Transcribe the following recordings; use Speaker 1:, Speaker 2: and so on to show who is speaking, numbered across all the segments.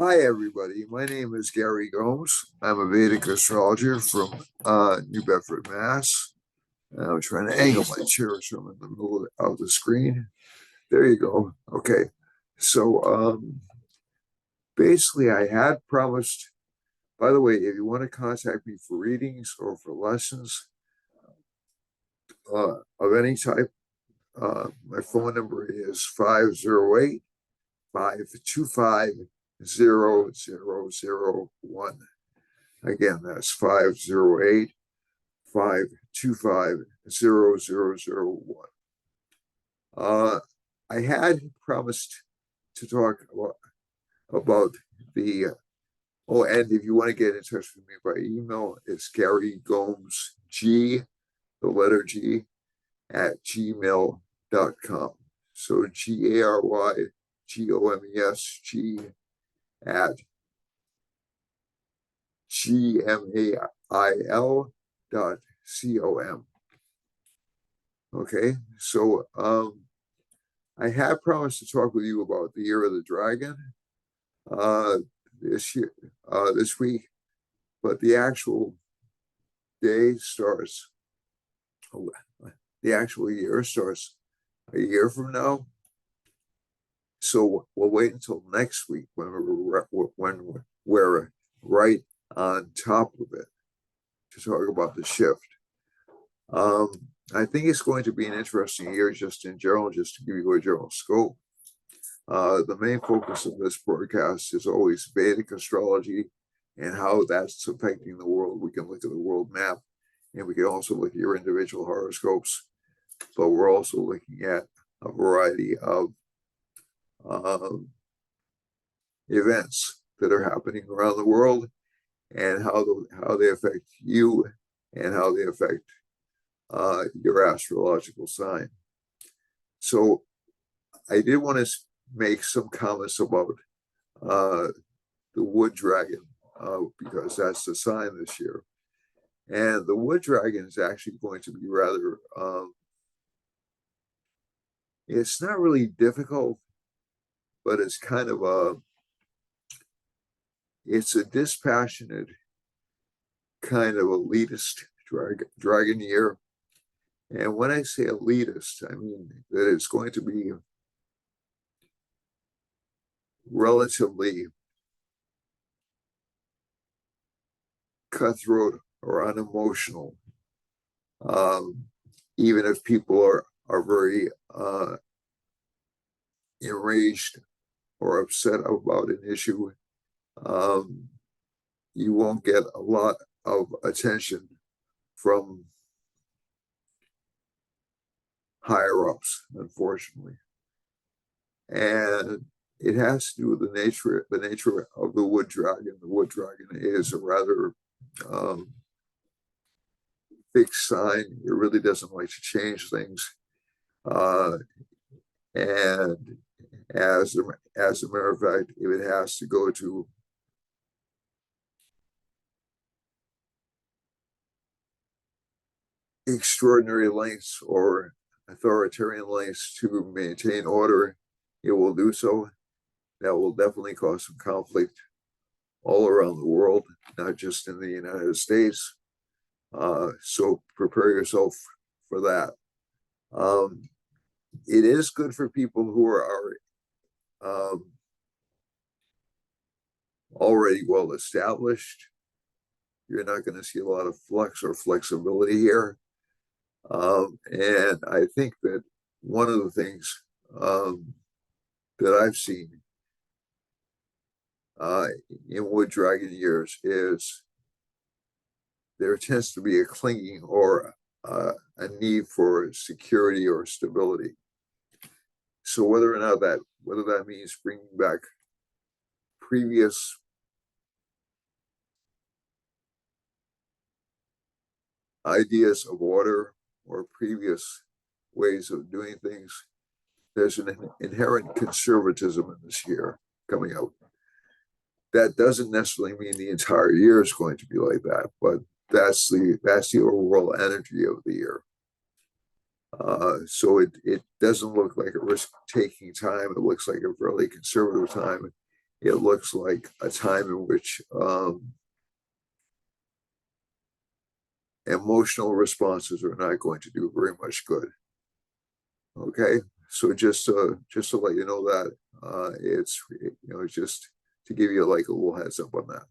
Speaker 1: Hi, everybody. My name is Gary Gomes. I'm a Vedic astrologer from New Bedford, Mass. I'm trying to angle my chair so I'm in the middle of the screen. There you go. Okay. So basically, I had promised, by the way, if you want to contact me for readings or for lessons of any type, my phone number is 508 525 0001. Again, that's 508 525 0001. I had promised to talk about the, and if you want to get in touch with me by email, it's Gary Gomes G, the letter G, at gmail.com. So GaryGomes G at gmail.com. Okay, so I had promised to talk with you about the year of the dragon uh, this week, but the actual day starts, the actual year starts a year from now. So we'll wait until next week when we're right on top of it to talk about the shift. I think it's going to be an interesting year just in general, just to give you a general scope. The main focus of this broadcast is always Vedic astrology and how that's affecting the world. We can look at the world map and we can also look at your individual horoscopes, but we're also looking at a variety of events that are happening around the world and how they affect you and how they affect your astrological sign. So I did want to make some comments about the wood dragon because that's the sign this year. And the wood dragon is actually going to be rather, it's not really difficult, but it's kind of it's a dispassionate kind of elitist dragon year. And when I say elitist, I mean that it's going to be relatively cutthroat or unemotional, even if people are very enraged or upset about an issue. You won't get a lot of attention from higher ups, unfortunately. And it has to do with the nature of the wood dragon. The wood dragon is a rather fixed sign. It really doesn't like to change things. And as a matter of fact, if it has to go to extraordinary lengths or authoritarian lengths to maintain order, it will do so. That will definitely cause some conflict all around the world, not just in the United States. So prepare yourself for that. It is good for people who are already well established. You're not going to see a lot of flux or flexibility here. And I think that one of the things that I've seen in wood dragon years is there tends to be a clinging or a need for security or stability. So whether that means bringing back previous ideas of order or previous ways of doing things, there's an inherent conservatism in this year coming out. That doesn't necessarily mean the entire year is going to be like that, but that's the overall energy of the year. So it doesn't look like a risk-taking time. It looks like a fairly conservative time. it looks like a time in which emotional responses are not going to do very much good. Okay, so just to let you know that it's just to give you like a little heads up on that.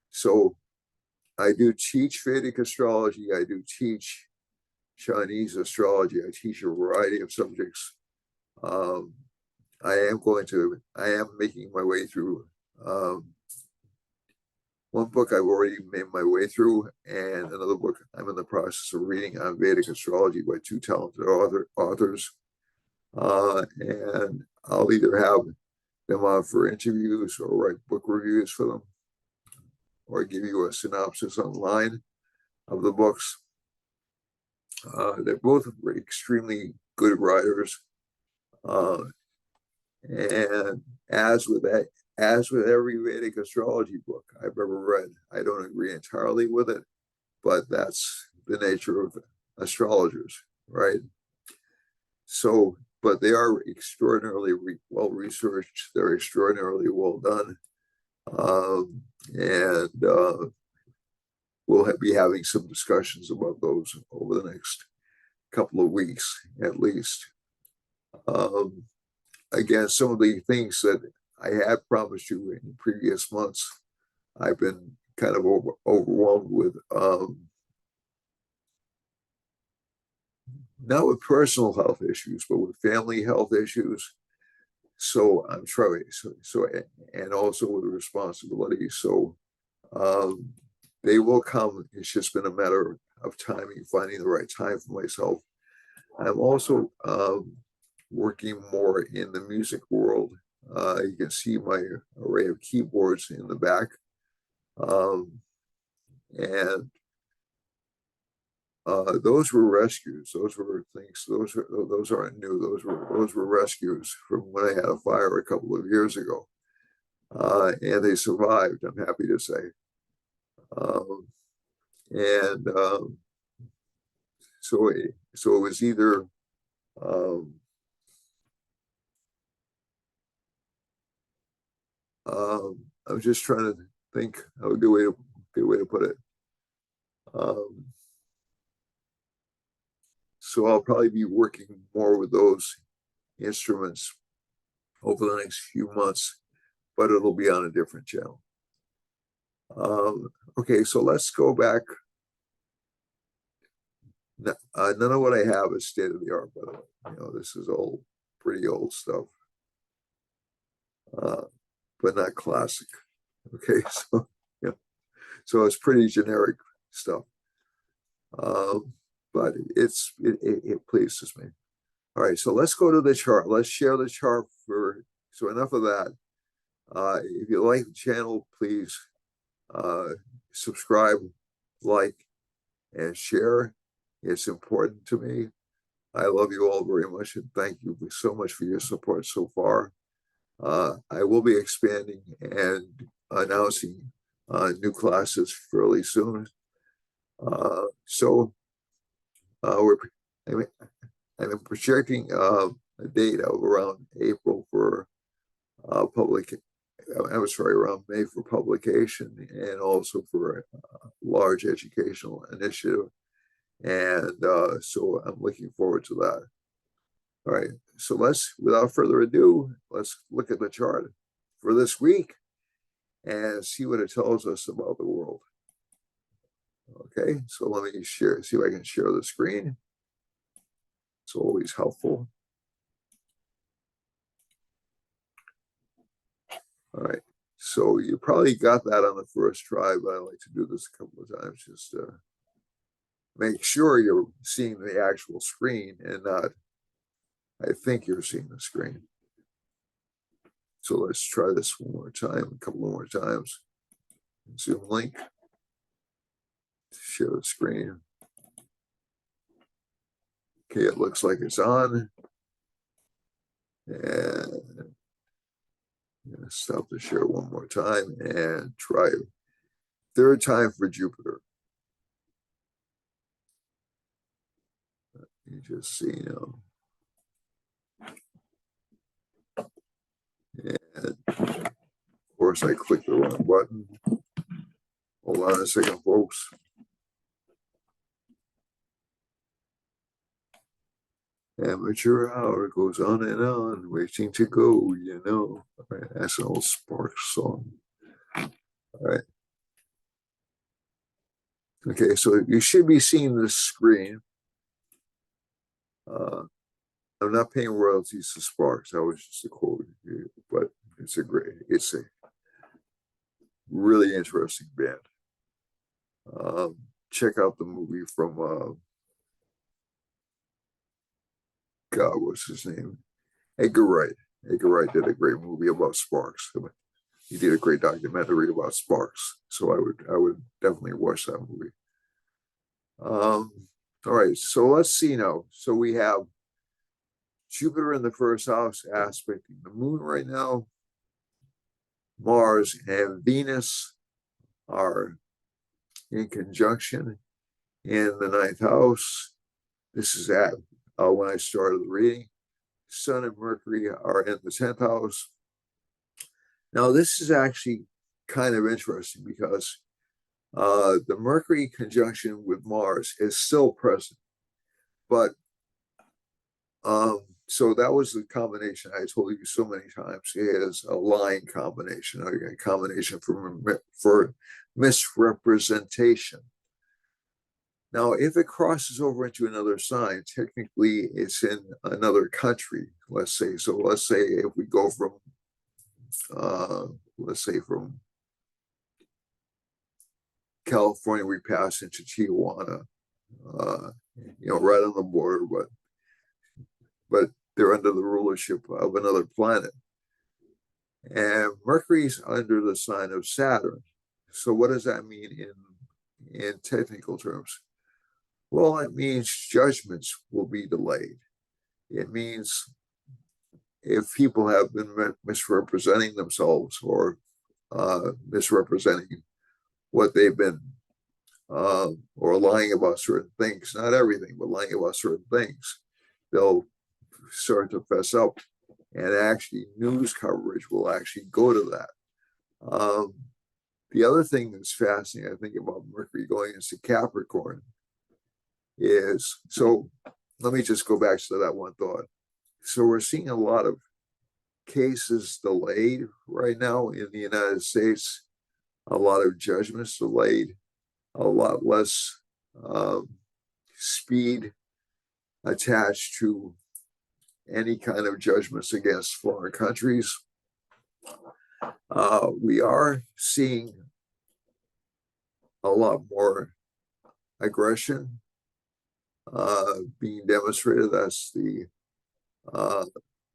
Speaker 1: So I do teach Vedic astrology. I do teach Chinese astrology. I teach a variety of subjects. Um, I am making my way through one book I've already made my way through, and another book I'm in the process of reading on Vedic astrology by two talented authors. And I'll either have them on for interviews or write book reviews for them, or give you a synopsis online of the books. They're both extremely good writers. Uh, and as with every Vedic astrology book I've ever read, I don't agree entirely with it, but that's the nature of astrologers, right? So, but they are extraordinarily well researched. They're extraordinarily well done, and we'll be having some discussions about those over the next couple of weeks, at least. Um, Again, some of the things that I had promised you in previous months, I've been kind of overwhelmed with, not with personal health issues, but with family health issues. So I'm trying, and also with responsibility. So um, they will come. It's just been a matter of timing, finding the right time for myself. I'm also working more in the music world. You can see my array of keyboards in the back. And those were rescues. Those were things. Those aren't new. Those were rescues from when I had a fire a couple of years ago, and they survived. I'm happy to say. Um, and so it was either um, I was just trying to think of a good way to put it. Um, so I'll probably be working more with those instruments over the next few months, but it'll be on a different channel. Okay, so let's go back. None of what I have is state of the art, by the way. This is all pretty old stuff, but not classic. Okay, so yeah, so it's pretty generic stuff, but it pleases me. All right, so let's go to the chart. Let's share the chart for. So enough of that. If you like the channel, please subscribe, like, and share. It's important to me. I love you all very much, and thank you so much for your support so far. I will be expanding and announcing new classes fairly soon. So we're I'm projecting a date of around April for public. I'm sorry, around May for publication, and also for a large educational initiative. And so I'm looking forward to that. All right, so without further ado, let's look at the chart for this week and see what it tells us about the world. Okay, so let me see if I can share the screen. It's always helpful. All right, so you probably got that on the first try, but I like to do this a couple of times just to make sure you're seeing the actual screen and not, I think you're seeing the screen. So let's try this one more time, a couple more times. Zoom link, share the screen. Okay, it looks like it's on. And stop the share one more time and try it. Third time for Jupiter. You just see, and Oops, I clicked the wrong button. Hold on a second, folks. Amateur hour goes on, waiting to go, you know. All right, that's an old Sparks song. All right. Okay, so you should be seeing this screen. I'm not paying royalties to Sparks. That was just a quote, but it's a really interesting band. Check out the movie from God, what's his name? Edgar Wright. Edgar Wright did a great movie about Sparks. He did a great documentary about Sparks. So I would definitely watch that movie. All right, so let's see now. So we have Jupiter in the first house aspecting the moon right now. Mars and Venus are in conjunction in the ninth house. This is at when I started the reading. Sun and Mercury are in the 10th house. Now, this is actually kind of interesting because the Mercury conjunction with Mars is still present. But so that was the combination I told you so many times. It is a line combination, a combination for misrepresentation. Now, if it crosses over into another sign, technically it's in another country, let's say. So let's say if we go from, let's say from California, we pass into Tijuana, right on the border, but they're under the rulership of another planet. And Mercury's under the sign of Saturn. So what does that mean in technical terms? Well, it means judgments will be delayed. It means if people have been misrepresenting themselves or misrepresenting what they've been or lying about certain things, not everything, but lying about certain things, they'll start to fess up, and actually news coverage will actually go to that. The other thing that's fascinating, I think, about Mercury going into Capricorn is, so let me just go back to that one thought. So we're seeing a lot of cases delayed right now in the United States, a lot of judgments delayed, a lot less speed attached to any kind of judgments against foreign countries. We are seeing a lot more aggression being demonstrated. That's the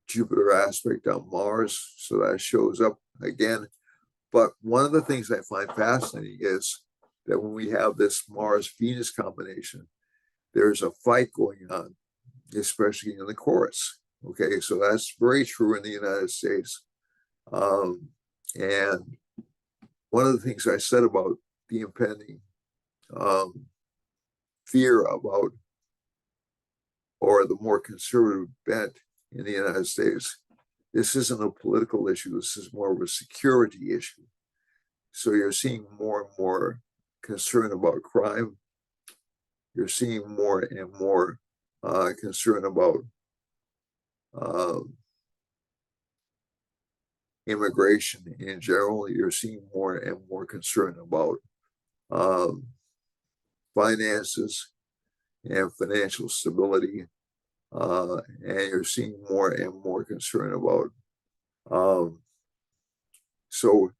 Speaker 1: Jupiter aspect on Mars, so that shows up again. But one of the things I find fascinating is that when we have this Mars-Venus combination, there's a fight going on, especially in the courts. Okay, so that's very true in the United States. And one of the things I said about the impending fear about, or the more conservative bent in the United States, this isn't a political issue. This is more of a security issue. So you're seeing more and more concern about crime. You're seeing more and more concern about immigration in general. You're seeing more and more concern about finances and financial stability. And you're seeing more and more concern about. So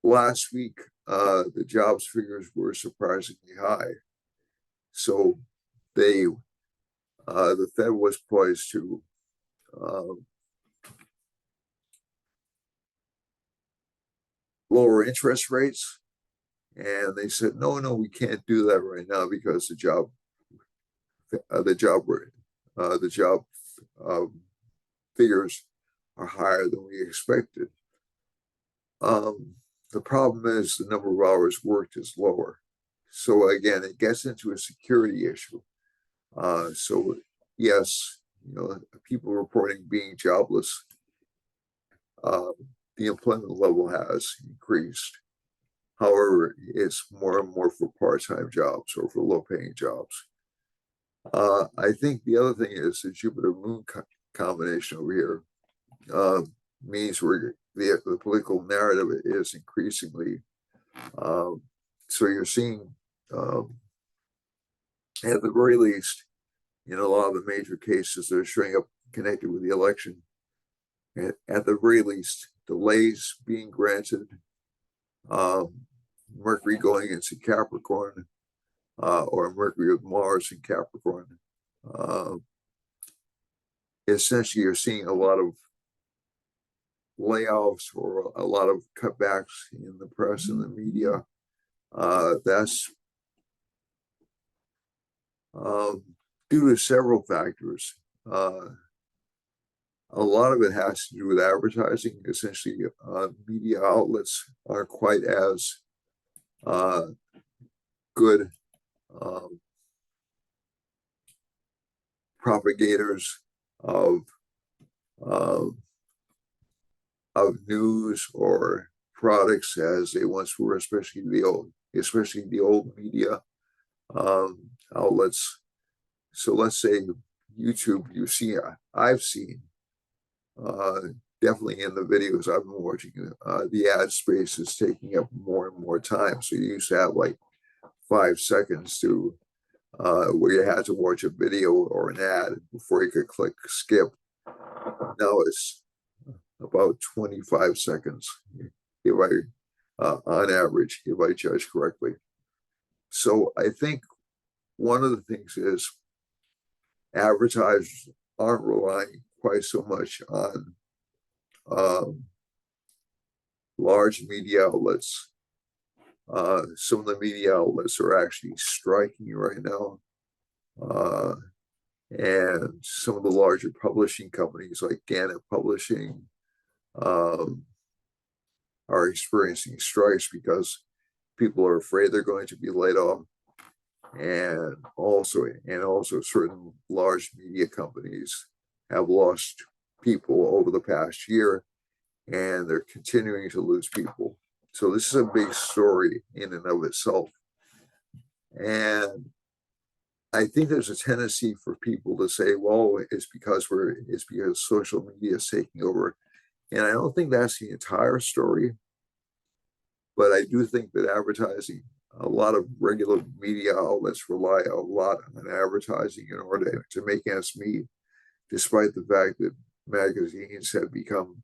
Speaker 1: last week, the jobs figures were surprisingly high. So the Fed was poised to lower interest rates, and they said, no, we can't do that right now because the job figures are higher than we expected. The problem is the number of hours worked is lower. So again, it gets into a security issue. So yes, people reporting being jobless the employment level has increased. However, it's more and more for part-time jobs or for low-paying jobs. I think the other thing is the Jupiter-Moon combination over here means where the political narrative is increasingly. So you're seeing, at the very least, in a lot of the major cases that are showing up connected with the election, at the very least, delays being granted, Mercury going into Capricorn, or Mercury with Mars in Capricorn. Essentially, you're seeing a lot of layoffs or a lot of cutbacks in the press and the media. That's due to several factors. A lot of it has to do with advertising. Essentially, media outlets aren't quite as good propagators of news or products as they once were, especially the old media outlets. So let's say YouTube, I've seen definitely in the videos I've been watching, the ad space is taking up more and more time. So you used to have like 5 seconds to where you had to watch a video or an ad before you could click skip. Now it's about 25 seconds, if on average, if I judge correctly. So I think one of the things is advertisers aren't relying quite so much on large media outlets. Some of the media outlets are actually striking right now. And some of the larger publishing companies like Gannett Publishing are experiencing strikes because people are afraid they're going to be laid off. And also certain large media companies have lost people over the past year, and they're continuing to lose people. So this is a big story in and of itself. And I think there's a tendency for people to say, well, it's because social media is taking over. And I don't think that's the entire story. But I do think that advertising, a lot of regular media outlets rely a lot on advertising in order to make ends meet, despite the fact that magazines have become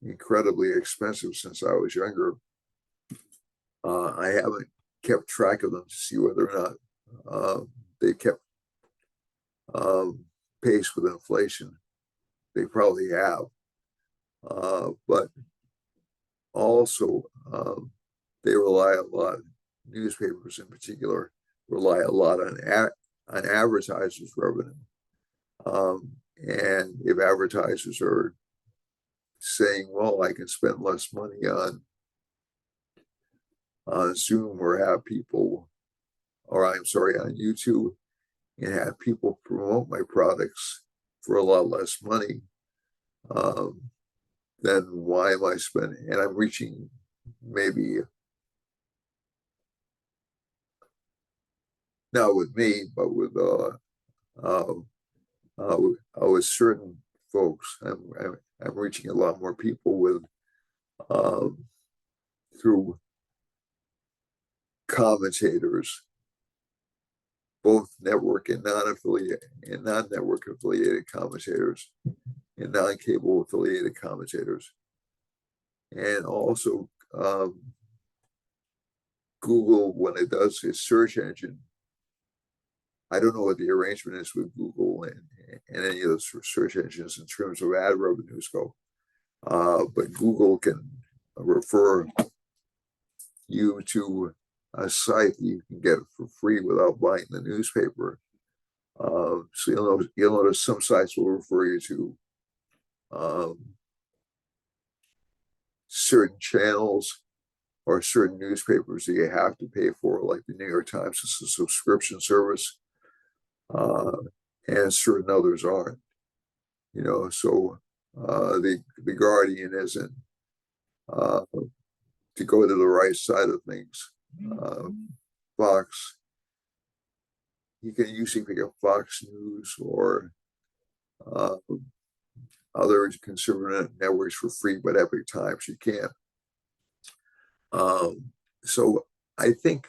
Speaker 1: incredibly expensive since I was younger. I haven't kept track of them to see whether or not they kept pace with inflation. They probably have. But also, they rely a lot, newspapers in particular, rely a lot on advertisers' revenue. And if advertisers are saying, well, I can spend less money on Zoom or have people, or I'm sorry, on YouTube, and have people promote my products for a lot less money, then why am I spending? And I'm reaching maybe, not with me, but with certain folks. I'm reaching a lot more people with through commentators, both network and non-affiliate and non-network affiliated commentators and non-cable affiliated commentators. And also Google, when it does its search engine, I don't know what the arrangement is with Google and any of those search engines in terms of ad revenues go. But Google can refer you to a site that you can get for free without buying the newspaper. So you'll notice some sites will refer you to certain channels or certain newspapers that you have to pay for, like the New York Times is a subscription service, and certain others aren't. So the Guardian isn't, uh, to go to the right side of things. Fox, you can usually pick up Fox News or uh, other conservative networks for free, but Epic Times you can't. So I think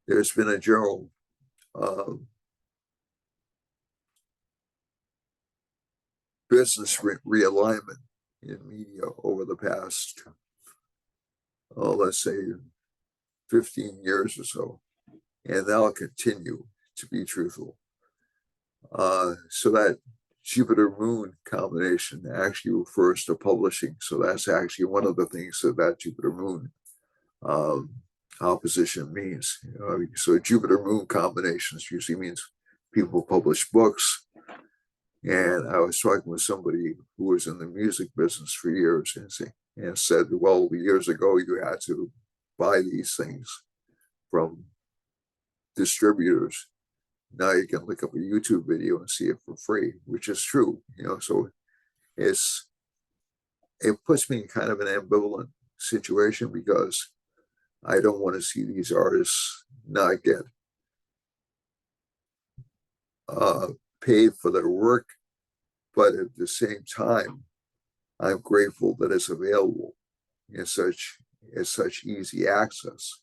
Speaker 1: there's been a general business realignment in media over the past, let's say, 15 years or so, and that'll continue, to be truthful. So that Jupiter-Moon combination actually refers to publishing. So that's actually one of the things that Jupiter-Moon opposition means. So Jupiter-Moon combinations usually means people publish books. And I was talking with somebody who was in the music business for years and said, well, years ago, you had to buy these things from distributors. Now you can look up a YouTube video and see it for free, which is true. So it puts me in kind of an ambivalent situation because I don't want to see these artists not get paid for their work, but at the same time, I'm grateful that it's available in such easy access.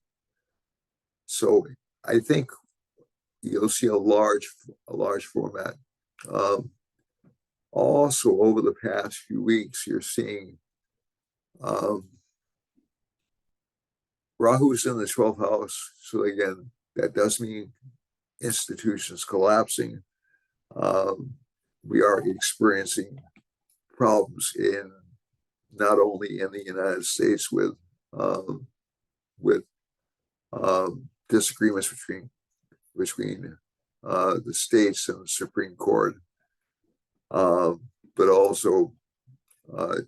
Speaker 1: So I think you'll see a large format. Also, over the past few weeks, you're seeing Rahu's in the 12th house. So again, that does mean institutions collapsing. We are experiencing problems not only in the United States with disagreements between the states and the Supreme Court, but also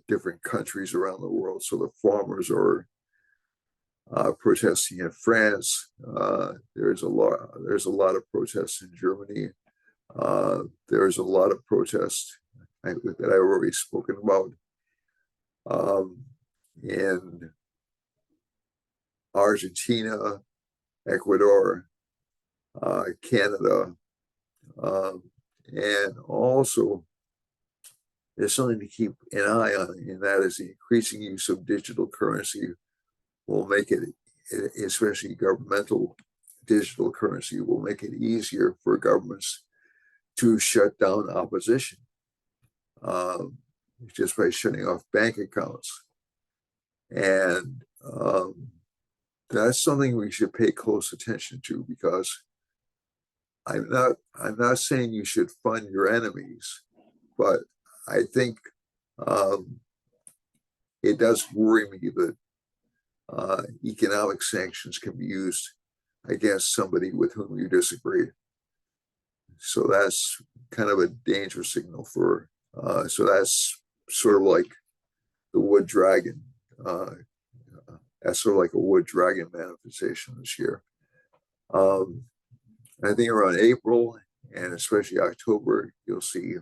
Speaker 1: different countries around the world. So the farmers are protesting in France. There's a lot of protests in Germany. There's a lot of protests that I've already spoken about in Argentina, Ecuador, Canada, and also there's something to keep an eye on, and that is the increasing use of digital currency will make it, especially governmental digital currency, will make it easier for governments to shut down opposition just by shutting off bank accounts. And that's something we should pay close attention to, because I'm not saying you should fund your enemies, but I think it does worry me that economic sanctions can be used against somebody with whom you disagree. So that's kind of a danger signal for, so that's sort of like the wood dragon. That's sort of like a wood dragon manifestation this year. I think around April and especially October, you'll see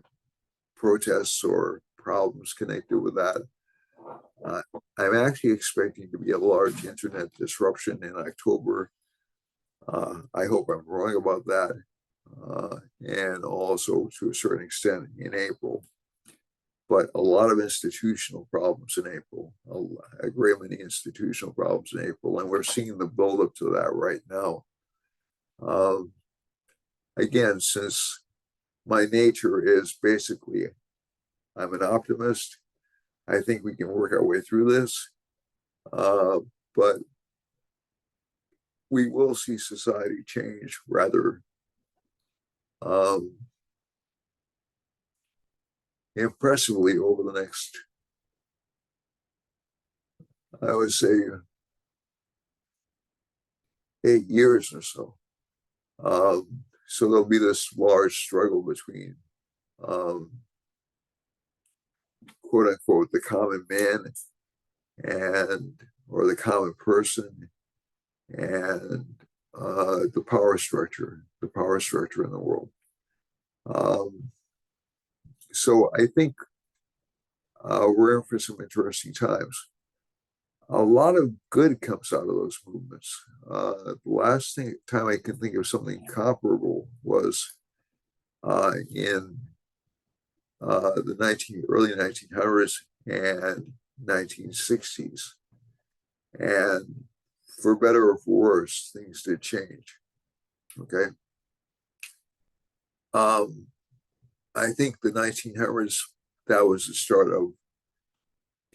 Speaker 1: protests or problems connected with that. I'm actually expecting to be a large internet disruption in October. I hope I'm wrong about that. And also to a certain extent in April. But a lot of institutional problems in April, a great many institutional problems in April. And we're seeing the buildup to that right now. Again, since my nature is basically, I'm an optimist. I think we can work our way through this. But we will see society change rather impressively over the next, I would say, 8 years or so. So there'll be this large struggle between, quote unquote, the common man or the common person and the power structure in the world. So I think we're in for some interesting times. a lot of good comes out of those movements. The last time I can think of something comparable was in the early 1900s and 1960s. And for better or for worse, things did change. Okay. I think the 1900s, that was the start of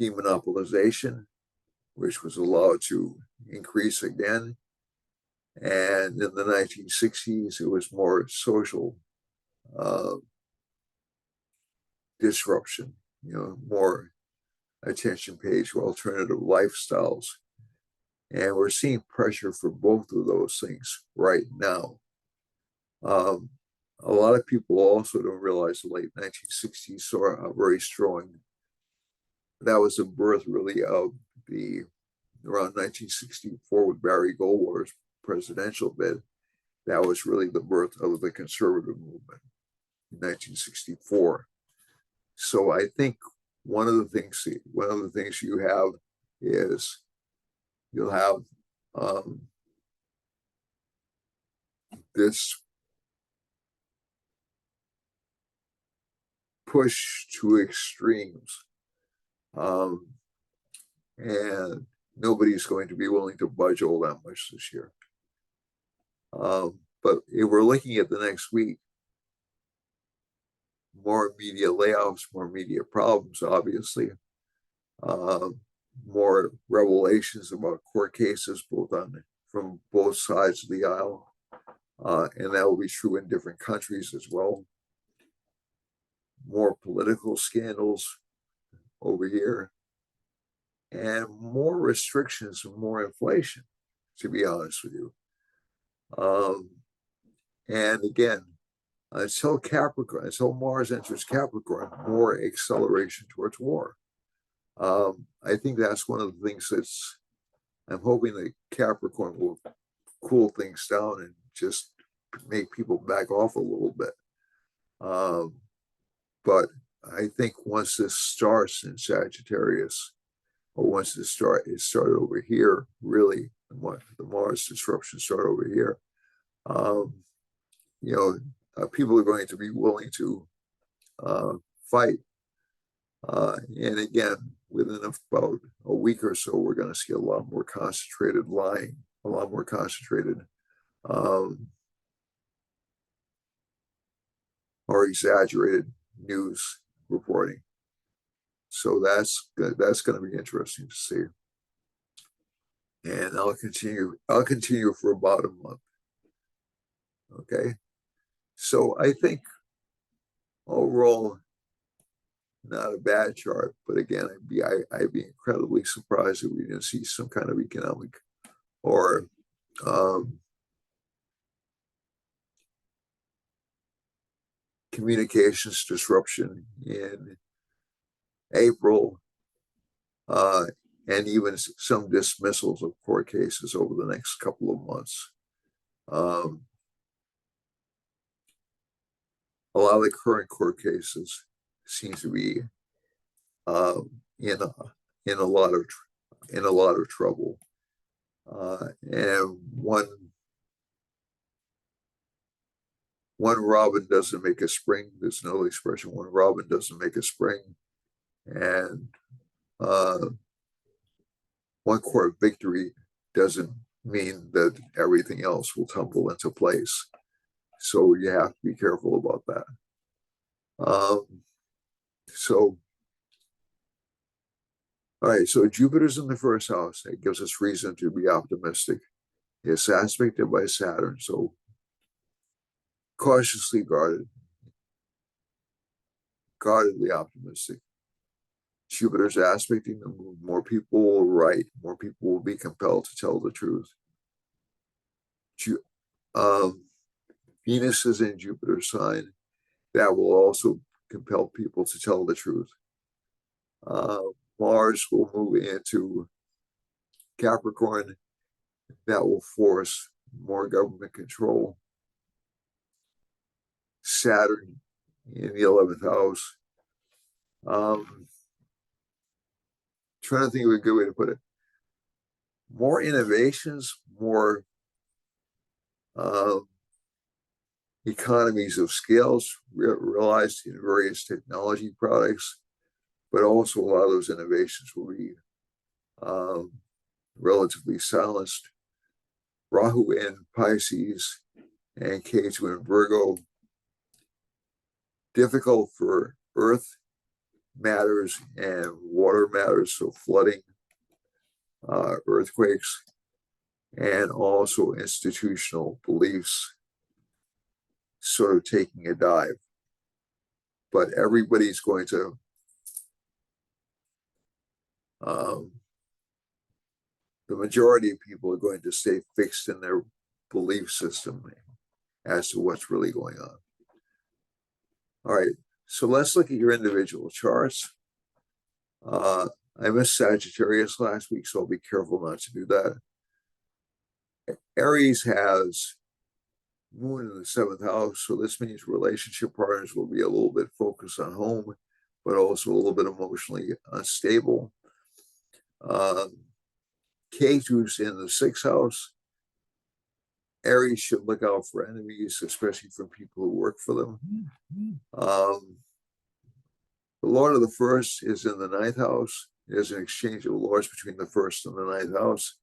Speaker 1: demonopolization, which was allowed to increase again. And in the 1960s, it was more social disruption, more attention paid to alternative lifestyles. And we're seeing pressure for both of those things right now. A lot of people also don't realize the late 1960s saw a very strong, that was the birth really of the, around 1964 with Barry Goldwater's presidential bid, that was really the birth of the conservative movement in 1964. So I think one of the things you have is you'll have this push to extremes, and nobody's going to be willing to budge all that much this year. But if we're looking at the next week, more media layoffs, more media problems, obviously, more revelations about court cases, from both sides of the aisle, and that will be true in different countries as well. More political scandals over here, and more restrictions and more inflation, to be honest with you. And again, until Mars enters Capricorn, more acceleration towards war. I think that's one of the things I'm hoping that Capricorn will cool things down and just make people back off a little bit. But I think once this starts in Sagittarius, or once it started over here, really, the Mars disruption started over here, people are going to be willing to fight. And again, within about a week or so, we're going to see a lot more concentrated lying, a lot more concentrated or exaggerated news reporting. So that's going to be interesting to see. And I'll continue for about a month. Okay. So I think overall, not a bad chart, but again, I'd be incredibly surprised if we didn't see some kind of economic or communications disruption in April, and even some dismissals of court cases over the next couple of months. A lot of the current court cases seem to be in a lot of trouble. And one robin doesn't make a spring. There's another expression: one robin doesn't make a spring. And one court victory doesn't mean that everything else will tumble into place. So you have to be careful about that. All right, so Jupiter's in the first house. It gives us reason to be optimistic. It's aspected by Saturn, so cautiously guardedly optimistic. Jupiter's aspecting the moon. More people will write. More people will be compelled to tell the truth. Venus is in Jupiter's sign. That will also compel people to tell the truth. Mars will move into Capricorn. That will force more government control. Saturn in the 11th house. Trying to think of a good way to put it. more innovations, more economies of scales realized in various technology products, but also a lot of those innovations will be relatively silenced. Rahu in Pisces and Ketu in Virgo, difficult for earth matters and water matters, so flooding, earthquakes, and also institutional beliefs sort of taking a dive. But everybody's going to the majority of people are going to stay fixed in their belief system as to what's really going on. All right, so let's look at your individual charts. I missed Sagittarius last week, so I'll be careful not to do that. Aries has Moon in the 7th house, so this means relationship partners will be a little bit focused on home, but also a little bit emotionally unstable. Ketu's in the 6th house. Aries should look out for enemies, especially from people who work for them. The Lord of the First is in the 9th house. There's an exchange of lords between the 1st and the 9th house.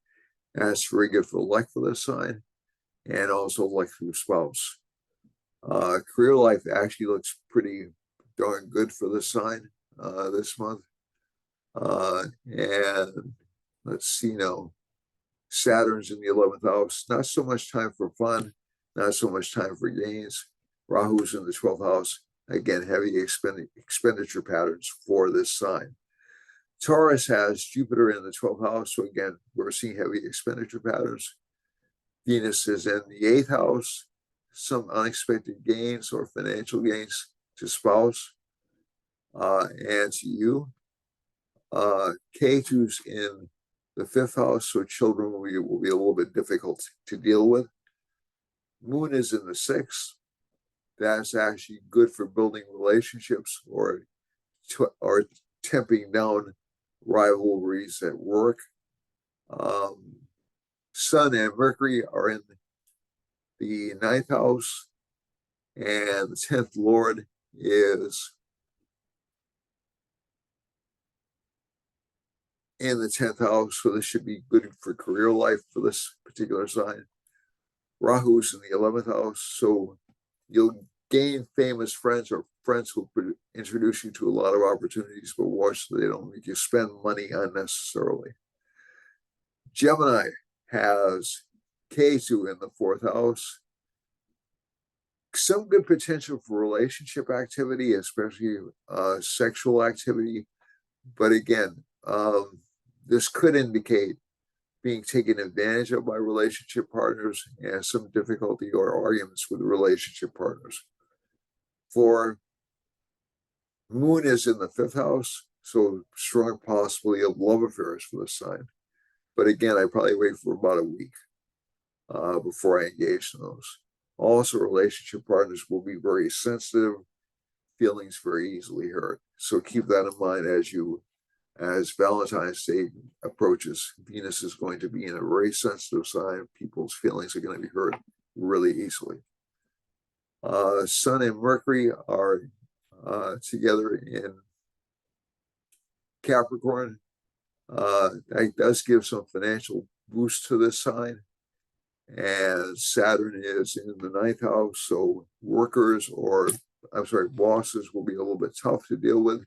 Speaker 1: That's very good for luck for this sign, and also luck for your spouse. Career life actually looks pretty darn good for this sign this month. And let's see now. Saturn's in the 11th house. Not so much time for fun, not so much time for gains. Rahu's in the 12th house. Again, heavy expenditure patterns for this sign. Taurus has Jupiter in the 12th house. So again, we're seeing heavy expenditure patterns. Venus is in the 8th house. Some unexpected gains or financial gains to spouse and to you. Ketu's in the 5th house, so children will be a little bit difficult to deal with. Moon is in the 6th. That's actually good for building relationships or temping down rivalries at work. Sun and Mercury are in the 9th house, and the 10th Lord is in the 10th house, so this should be good for career life for this particular sign. Rahu's in the 11th house, so you'll gain famous friends or friends who will introduce you to a lot of opportunities, but watch so they don't make you spend money unnecessarily. Gemini has Ketu in the 4th house. Some good potential for relationship activity, especially sexual activity. But again, this could indicate being taken advantage of by relationship partners and some difficulty or arguments with relationship partners. For Moon is in the 5th house, so strong possibility of love affairs for this sign. But again, I probably wait for about a week before I engage in those. Also, relationship partners will be very sensitive, feelings very easily hurt. So keep that in mind as Valentine's Day approaches. Venus is going to be in a very sensitive sign. People's feelings are going to be hurt really easily. Sun and Mercury are together in Capricorn. That does give some financial boost to this sign. And Saturn is in the 9th house, so bosses will be a little bit tough to deal with,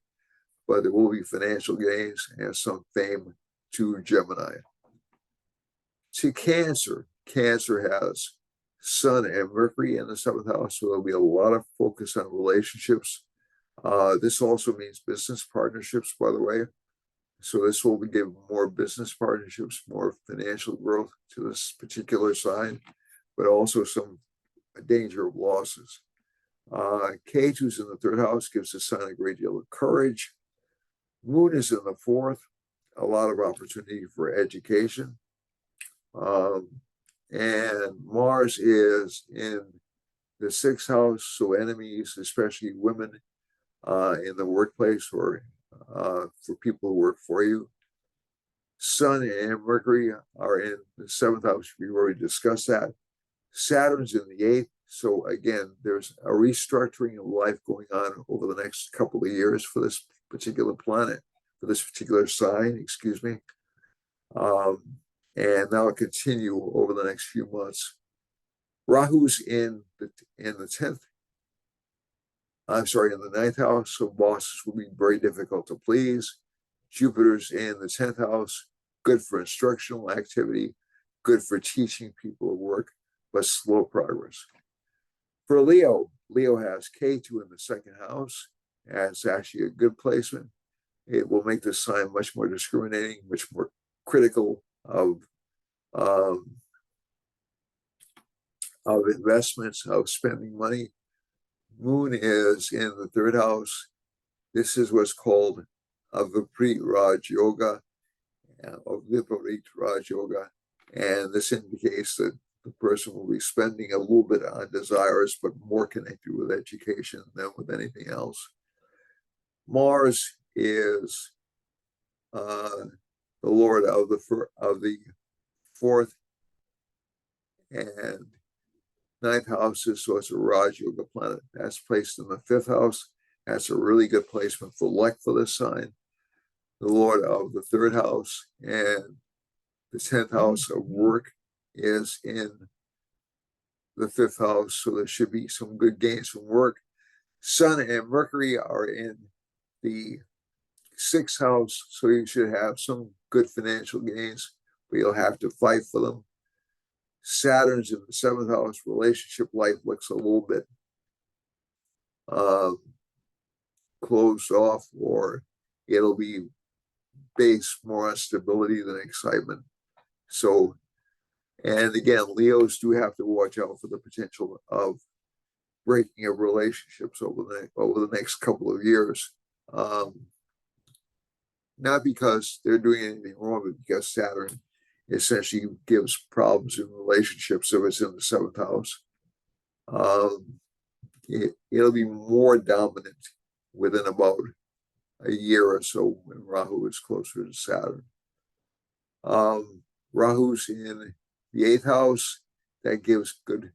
Speaker 1: but there will be financial gains and some fame to Gemini. To Cancer, Cancer has Sun and Mercury in the 7th house, so there'll be a lot of focus on relationships. This also means business partnerships, by the way. So this will give more business partnerships, more financial growth to this particular sign, but also some danger of losses. Ketu's in the 3rd house, gives the sign a great deal of courage. Moon is in the 4th, a lot of opportunity for education. And Mars is in the 6th house, so enemies, especially women in the workplace or for people who work for you. Sun and Mercury are in the seventh house. We've already discussed that. Saturn's in the eighth. So again, there's a restructuring of life going on over the next couple of years for this particular planet, for this particular sign, excuse me. And that'll continue over the next few months. Rahu's in the 10th. I'm sorry, in the ninth house, so bosses will be very difficult to please. Jupiter's in the 10th house, good for instructional activity, good for teaching people to work, but slow progress. For Leo, Leo has K2 in the second house. It's actually a good placement. It will make the sign much more discriminating, much more critical of investments, of spending money. Moon is in the third house. This is what's called a Viprit Raj Yoga, or Viparit Raj Yoga. And this indicates that the person will be spending a little bit on desires, but more connected with education than with anything else. Mars is the lord of the fourth and ninth houses, so it's a Raj Yoga planet. That's placed in the fifth house. That's a really good placement for luck for this sign. The lord of the third house and the 10th house of work is in the fifth house, so there should be some good gains from work. Sun and Mercury are in the sixth house, so you should have some good financial gains, but you'll have to fight for them. Saturn's in the seventh house. Relationship life looks a little bit closed off, or it'll be based more on stability than excitement. So, and again, Leos do have to watch out for the potential of breaking of relationships over the next couple of years. Not because they're doing anything wrong, but because Saturn essentially gives problems in relationships if it's in the seventh house. It'll be more dominant within about a year or so when Rahu is closer to Saturn. Rahu's in the eighth house. That gives good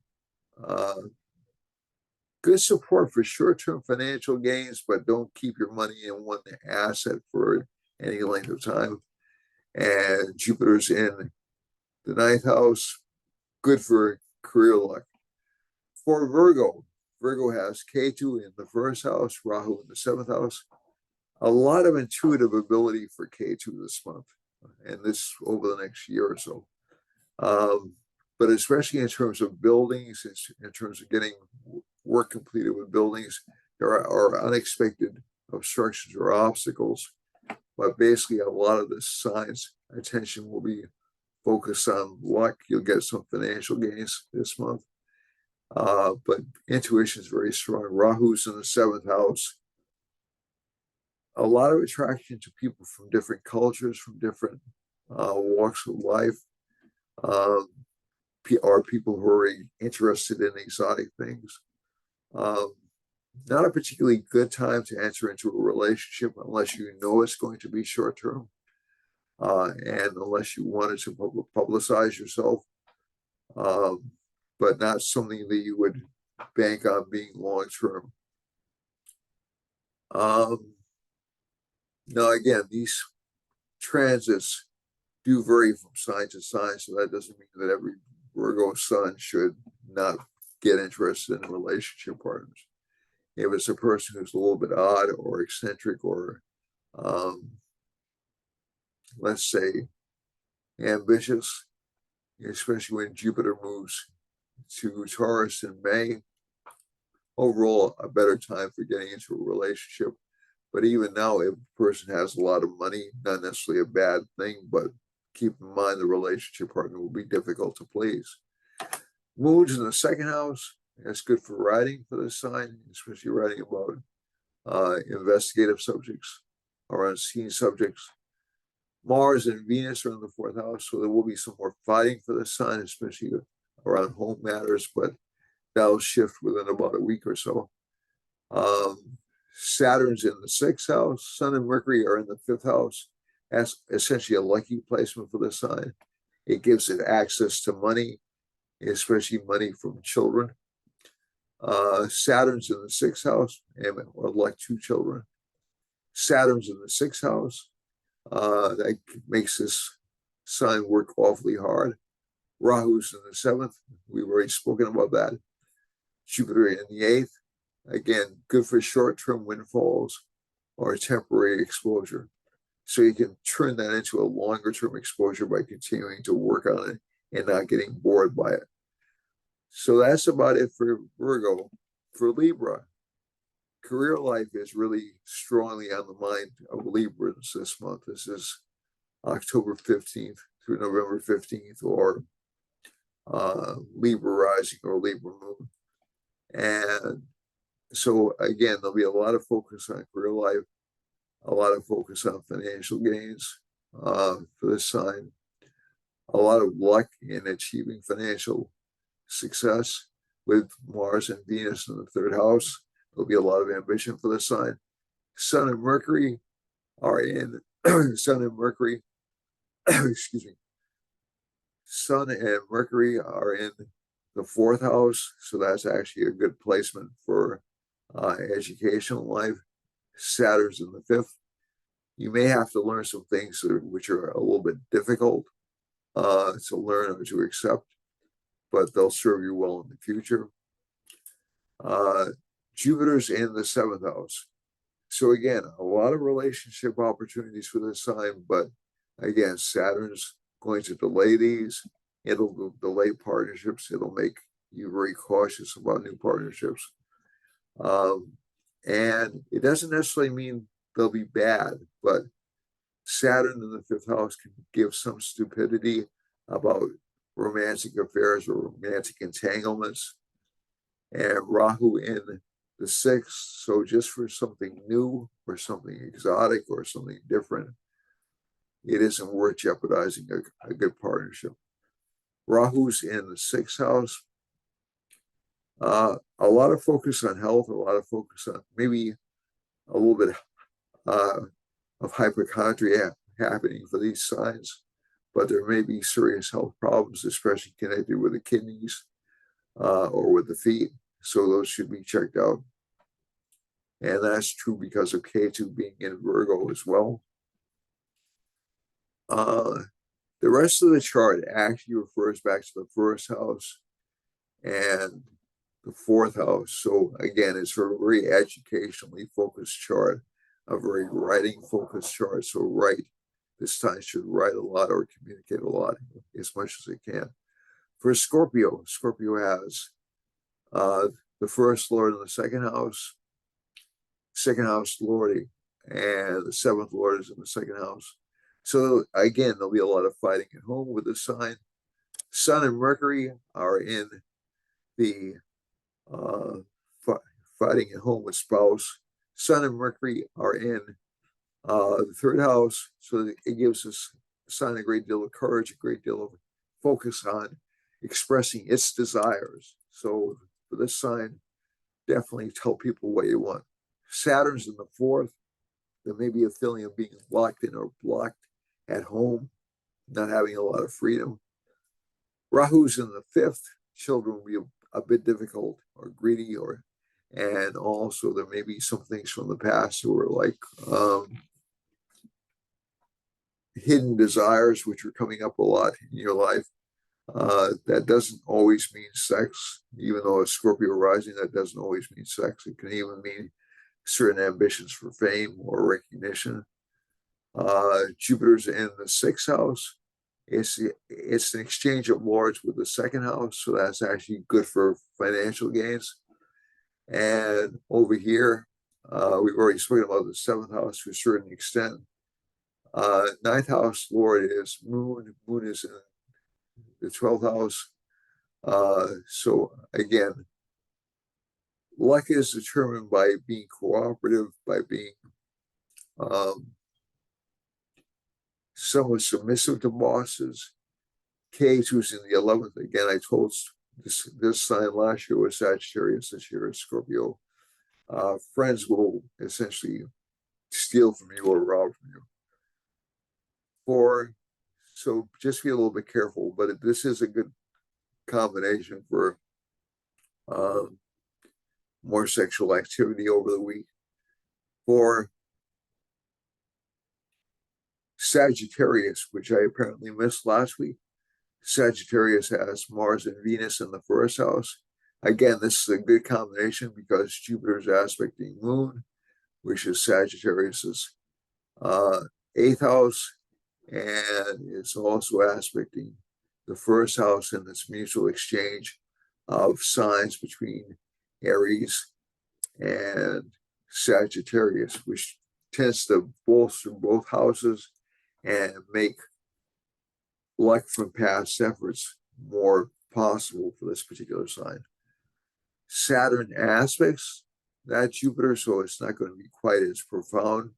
Speaker 1: support for short-term financial gains, but don't keep your money in one asset for any length of time. And Jupiter's in the ninth house, good for career luck. For Virgo, Virgo has K2 in the first house, Rahu in the seventh house. A lot of intuitive ability for K2 this month, and this over the next year or so. But especially in terms of buildings, in terms of getting work completed with buildings, there are unexpected obstructions or obstacles. But basically, a lot of the sign's attention will be focused on luck. You'll get some financial gains this month. But intuition is very strong. Rahu's in the seventh house. A lot of attraction to people from different cultures, from different walks of life, or people who are interested in exotic things. Not a particularly good time to enter into a relationship unless you know it's going to be short term, and unless you wanted to publicize yourself, but not something that you would bank on being long term. Now, again, these transits do vary from sign to sign, so that doesn't mean that every Virgo sun should not get interested in relationship partners. If it's a person who's a little bit odd or eccentric or, let's say, ambitious, especially when Jupiter moves to Taurus in May, overall, a better time for getting into a relationship. But even now, if a person has a lot of money, not necessarily a bad thing, but keep in mind the relationship partner will be difficult to please. Moon's in the second house. That's good for writing for this sign, especially writing about investigative subjects or unseen subjects. Mars and Venus are in the fourth house, so there will be some more fighting for this sign, especially around home matters, but that'll shift within about a week or so. Saturn's in the sixth house. Sun and Mercury are in the fifth house. as essentially a lucky placement for the sign. It gives it access to money, especially money from children. Saturn's in the sixth house, or like two children. Saturn's in the sixth house. That makes this sign work awfully hard. Rahu's in the seventh. We've already spoken about that. Jupiter in the eighth. Again, good for short-term windfalls or temporary exposure. So you can turn that into a longer-term exposure by continuing to work on it and not getting bored by it. So that's about it for Virgo. For Libra, career life is really strongly on the mind of Librans this month. This is October 15th through November 15th, or Libra rising or Libra moon. And so again, there'll be a lot of focus on career life, a lot of focus on financial gains for this sign, a lot of luck in achieving financial success with Mars and Venus in the third house. There'll be a lot of ambition for this sign. Sun and Mercury are in Sun and Mercury, excuse me. Sun and Mercury are in the fourth house, so that's actually a good placement for educational life. Saturn's in the fifth. You may have to learn some things which are a little bit difficult to learn or to accept, but they'll serve you well in the future. Jupiter's in the seventh house. So again, a lot of relationship opportunities for this sign, but again, Saturn's going to delay these. It'll delay partnerships. It'll make you very cautious about new partnerships. And it doesn't necessarily mean they'll be bad, but Saturn in the fifth house can give some stupidity about romantic affairs or romantic entanglements. And Rahu in the sixth, so just for something new or something exotic or something different, it isn't worth jeopardizing a good partnership. Rahu's in the sixth house. A lot of focus on health, a lot of focus on maybe a little bit of hypochondria happening for these signs, but there may be serious health problems, especially connected with the kidneys or with the feet. So those should be checked out. And that's true because of Ketu being in Virgo as well. The rest of the chart actually refers back to the first house and the fourth house. So again, it's a very educationally focused chart, a very writing focused chart. So this time should write a lot or communicate a lot as much as it can. For Scorpio, Scorpio has the first lord in the second house lord, and the seventh lord is in the second house. So again, there'll be a lot of fighting at home with this sign. Sun and Mercury are in the fighting at home with spouse. Sun and Mercury are in the third house, so it gives this sign a great deal of courage, a great deal of focus on expressing its desires. So for this sign, definitely tell people what you want. Saturn's in the fourth. There may be a feeling of being locked in or blocked at home, not having a lot of freedom. Rahu's in the fifth. Children will be a bit difficult or greedy, and also there may be some things from the past who are like hidden desires which are coming up a lot in your life. That doesn't always mean sex, even though it's Scorpio rising, that doesn't always mean sex. It can even mean certain ambitions for fame or recognition. Jupiter's in the sixth house. It's an exchange of lords with the second house, so that's actually good for financial gains. And over here, we've already spoken about the seventh house to a certain extent. Ninth house lord is Moon. Moon is in the 12th house. So again, luck is determined by being cooperative, by being somewhat submissive to bosses. Kate, who's in the 11th, again, I told this sign last year was Sagittarius, this year is Scorpio. Friends will essentially steal from you or rob from you. So just be a little bit careful, but this is a good combination for more sexual activity over the week. For Sagittarius, which I apparently missed last week, Sagittarius has Mars and Venus in the first house. Again, this is a good combination because Jupiter's aspecting Moon, which is Sagittarius's eighth house, and it's also aspecting the first house in this mutual exchange of signs between Aries and Sagittarius, which tends to bolster both houses and make luck from past efforts more possible for this particular sign. Saturn aspects that Jupiter, so it's not going to be quite as profound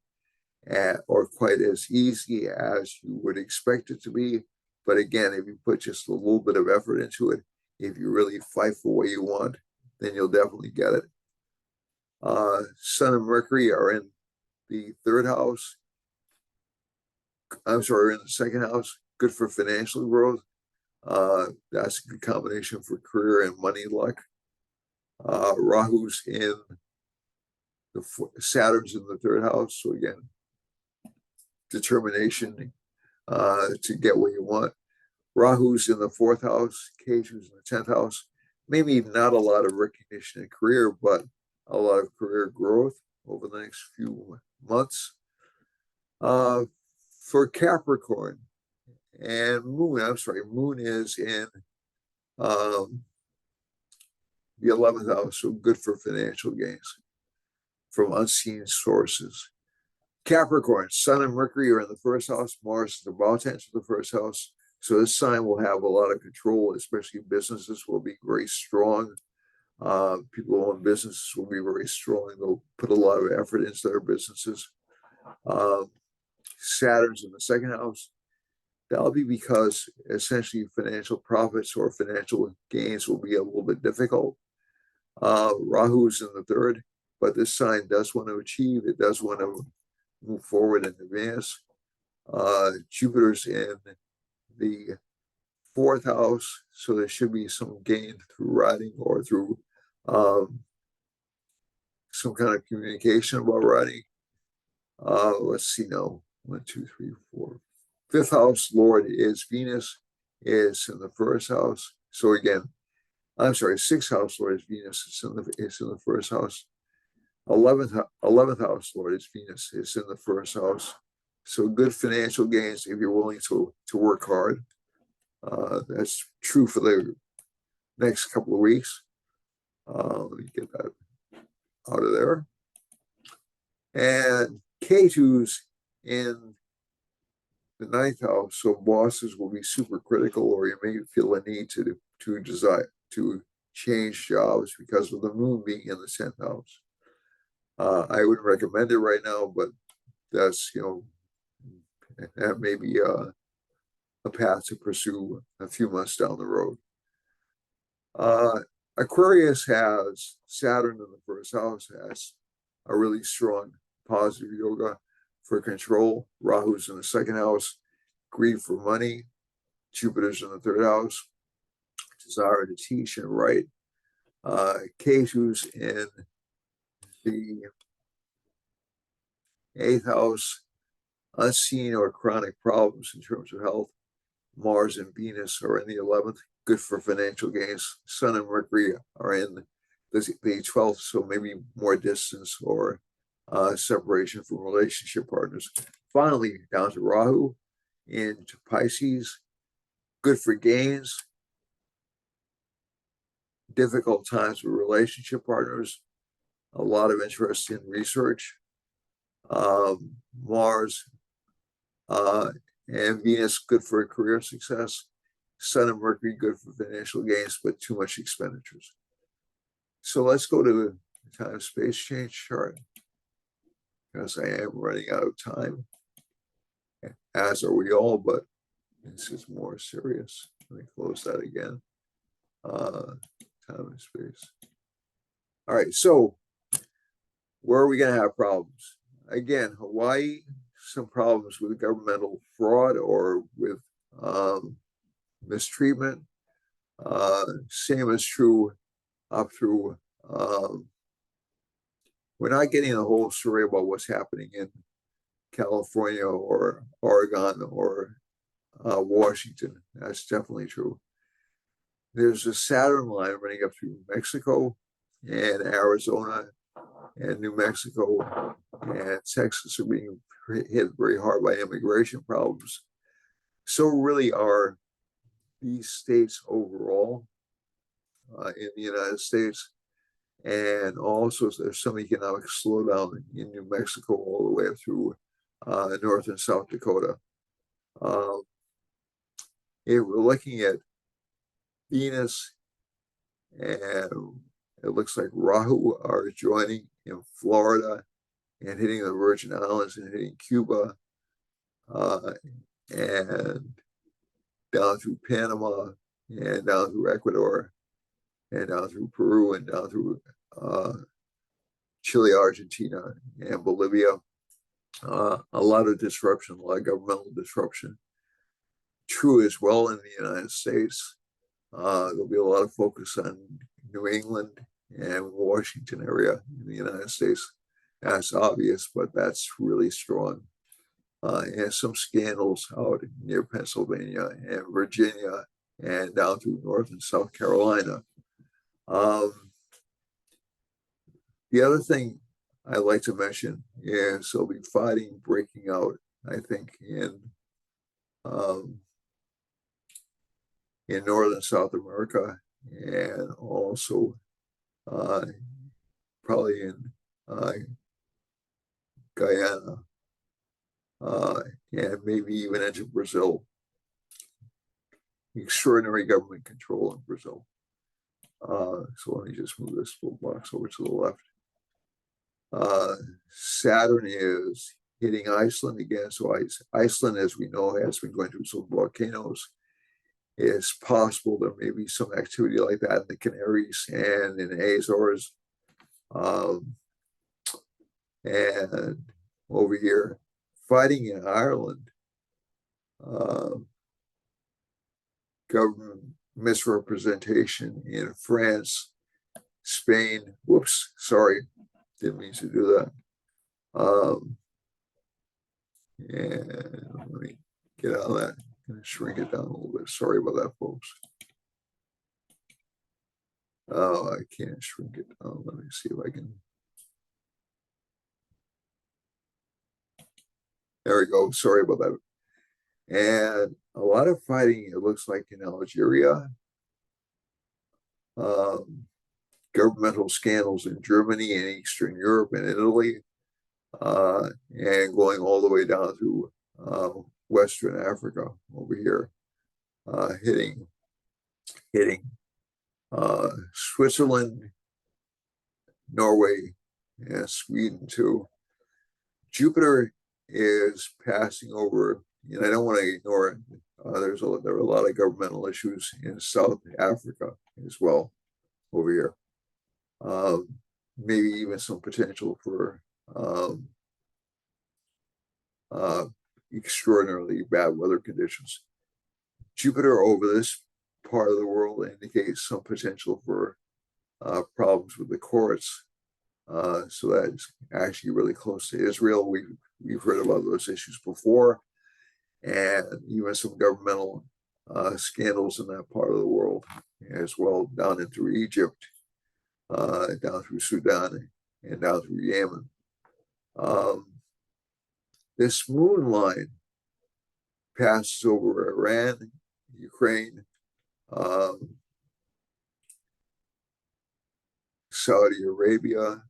Speaker 1: or quite as easy as you would expect it to be. But again, if you put just a little bit of effort into it, if you really fight for what you want, then you'll definitely get it. Sun and Mercury are in the third house. I'm sorry, in the second house. Good for financial growth. That's a good combination for career and money luck. Rahu's in Saturn's in the third house. So again, determination to get what you want. Rahu's in the fourth house. Ketu's in the 10th house. Maybe not a lot of recognition in career, but a lot of career growth over the next few months. For Capricorn and Moon, Moon is in the 11th house, so good for financial gains from unseen sources. Capricorn, Sun and Mercury are in the first house. Mars is about to enter the first house. So this sign will have a lot of control, especially businesses will be very strong. People who own businesses will be very strong. They'll put a lot of effort into their businesses. Saturn's in the second house. That'll be because essentially financial profits or financial gains will be a little bit difficult. Rahu's in the third, but this sign does want to achieve, it does want to move forward and advance. Jupiter's in the fourth house, so there should be some gain through writing or through some kind of communication about writing. Let's see now. 1, 2, 3, 4. Fifth house Lord is Venus, is in the first house. So again, I'm sorry, sixth house Lord is Venus, is in the first house. 11th house Lord is Venus, is in the first house. So good financial gains if you're willing to work hard. That's true for the next couple of weeks. Let me get that out of there. And Ketu's in the 9th house, so bosses will be super critical, or you may feel a need to desire to change jobs because of the moon being in the 10th house. I wouldn't recommend it right now, but that's, that may be a path to pursue a few months down the road. Aquarius has Saturn in the first house, has a really strong positive yoga for control. Rahu's in the second house, greed for money. Jupiter's in the third house, desire to teach and write. Ketu's in the 8th house, unseen or chronic problems in terms of health. Mars and Venus are in the 11th, good for financial gains. Sun and Mercury are in the 12th, so maybe more distance or separation from relationship partners. Finally, down to Rahu into Pisces, good for gains. Difficult times with relationship partners, a lot of interest in research. Mars and Venus, good for career success. Sun and Mercury, good for financial gains, but too much expenditures. So let's go to the time-space change chart, because I am running out of time, as are we all, but this is more serious. Let me close that again. Time and space. All right, so where are we going to have problems? Again, Hawaii, some problems with governmental fraud or with mistreatment. Same is true up through, we're not getting the whole story about what's happening in California or Oregon or Washington. That's definitely true. There's a Saturn line running up through Mexico and Arizona and New Mexico and Texas are being hit very hard by immigration problems. So really are these states overall in the United States. And also there's some economic slowdown in New Mexico all the way up through North and South Dakota. If we're looking at Venus, and it looks like Rahu are joining in Florida and hitting the Virgin Islands and hitting Cuba and down through Panama and down through Ecuador and down through Peru and down through Chile, Argentina, and Bolivia. A lot of disruption, a lot of governmental disruption. True as well in the United States. There'll be a lot of focus on New England and Washington area in the United States. That's obvious, but that's really strong. And some scandals out near Pennsylvania and Virginia and down through North and South Carolina. The other thing I'd like to mention is there'll be fighting breaking out, I think, in North and South America, and also probably in Guyana, and maybe even into Brazil. Extraordinary government control in Brazil. So let me just move this little box over to the left. Saturn is hitting Iceland again. So Iceland, as we know, has been going through some volcanoes. It's possible there may be some activity like that in the Canaries and in Azores. And over here, fighting in Ireland, government misrepresentation in France, Spain. Whoops, sorry, didn't mean to do that. And let me get out of that. I'm going to shrink it down a little bit. Sorry about that, folks. Oh, I can't shrink it down. Let me see if I can. There we go. Sorry about that. And a lot of fighting, it looks like, in Algeria. Governmental scandals in Germany and Eastern Europe and Italy, and going all the way down through Western Africa over here, hitting Switzerland, Norway, and Sweden too. Jupiter is passing over, and I don't want to ignore it. There are a lot of governmental issues in South Africa as well over here. Maybe even some potential for extraordinarily bad weather conditions. Jupiter over this part of the world indicates some potential for problems with the courts. So that's actually really close to Israel. We've heard about those issues before, and even some governmental scandals in that part of the world as well, down into Egypt, down through Sudan, and down through Yemen. This moon line passes over Iran, Ukraine, Saudi Arabia,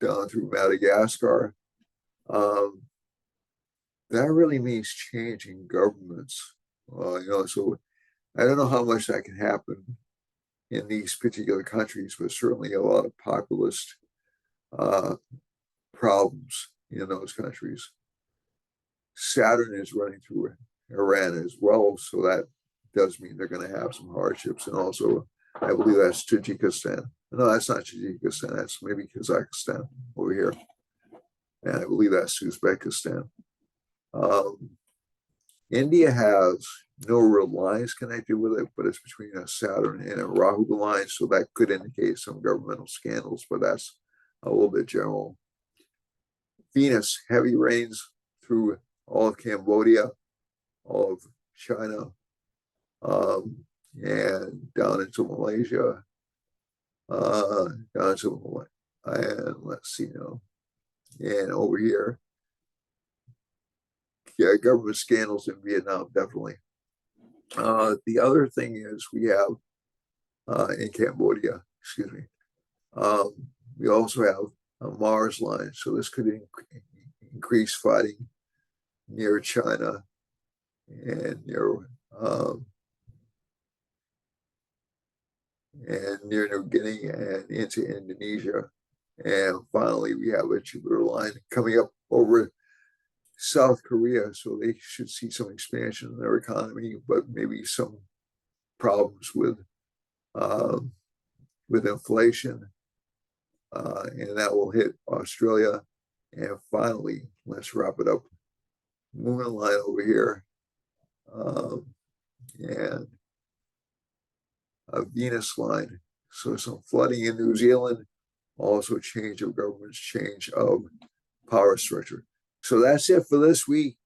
Speaker 1: down through Madagascar. That really means changing governments. So I don't know how much that can happen in these particular countries, but certainly a lot of populist problems in those countries. Saturn is running through Iran as well, so that does mean they're going to have some hardships. And also, I believe that's Tajikistan. No, that's not Tajikistan. That's maybe Kazakhstan over here. and I believe that's Uzbekistan. India has no real lines connected with it, but it's between a Saturn and a Rahu line, so that could indicate some governmental scandals, but that's a little bit general. Venus, heavy rains through all of Cambodia, all of China, and down into Malaysia, down to and let's see now, and over here, yeah, government scandals in Vietnam, definitely. The other thing is we have in Cambodia, excuse me, we also have a Mars line, so this could increase fighting near China and near New Guinea and into Indonesia. And finally, we have a Jupiter line coming up over South Korea, so they should see some expansion in their economy, but maybe some problems uh, with inflation, and that will hit Australia. And finally, let's wrap it up. Moon line over here, and a Venus line. So some flooding in New Zealand, also change of governments, change of power structure. So that's it for this week.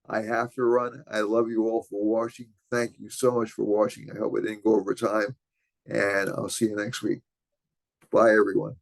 Speaker 1: I have to run. I love you all for watching. Thank you so much for watching. I hope it didn't go over time, and I'll see you next week. Bye, everyone.